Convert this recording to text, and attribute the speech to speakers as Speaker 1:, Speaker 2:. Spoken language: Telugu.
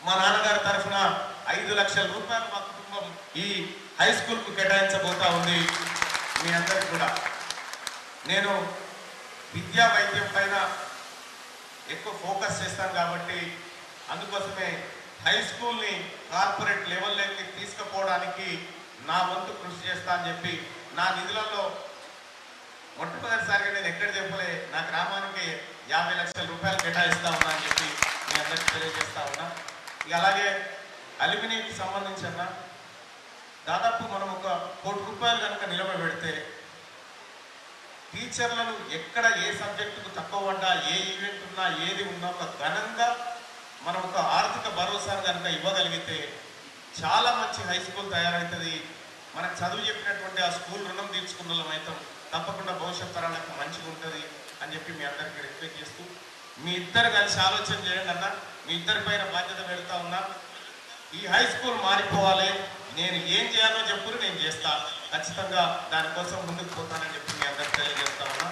Speaker 1: మా నాన్నగారి తరఫున 5 లక్షల రూపాయలు మా కుటుంబం ఈ హై స్కూల్కు కేటాయించబోతా ఉంది. మీ అందరికి కూడా నేను విద్యా వైద్యం పైన ఎక్కువ ఫోకస్ చేస్తాను కాబట్టి అందుకోసమే హై స్కూల్ని కార్పొరేట్ లెవెల్లోకి తీసుకుపోవడానికి నా వంతు కృషి చేస్తా అని చెప్పి నా నిధులలో మొట్టమొదటిసారిగా నేను ఎక్కడ చెప్పలే నా గ్రామానికి 50 లక్షల రూపాయలు కేటాయిస్తా ఉన్నా అని చెప్పి మీ అందరికీ తెలియజేస్తా ఉన్నా. ఇక అలాగే అల్యూమినియంకి సంబంధించిన దాదాపు మనం 1 కోటి రూపాయలు కనుక నిలబెడితే టీచర్లను ఎక్కడ ఏ సబ్జెక్టుకు తక్కువ ఉన్నా ఏ ఈవెంట్ ఉన్నా ఏది ఉన్నా ఒక ఘనంగా మనం ఒక ఆర్థిక భరోసాను కనుక ఇవ్వగలిగితే చాలా మంచి హై స్కూల్ తయారవుతుంది. మనకు చదువు చెప్పినటువంటి ఆ స్కూల్ రుణం తీర్చుకున్న వాళ్ళం అవుతాం. తప్పకుండా భవిష్యత్ తరాలకు మంచిగా ఉంటుంది అని చెప్పి మీ అందరికీ రిక్వెస్ట్ చేస్తూ మీ ఇద్దరు కలిసి ఆలోచన చేయండి అన్న. మీ ఇద్దరి పైన బాధ్యత పెడతా ఉన్నా. ఈ హై స్కూల్ మారిపోవాలి. నేను ఏం చేయాలో చెప్పురు నేను చేస్తా. ఖచ్చితంగా దానికోసం ముందుకు పోతానని చెప్పి మీ అందరికీ తెలియజేస్తా ఉన్నా.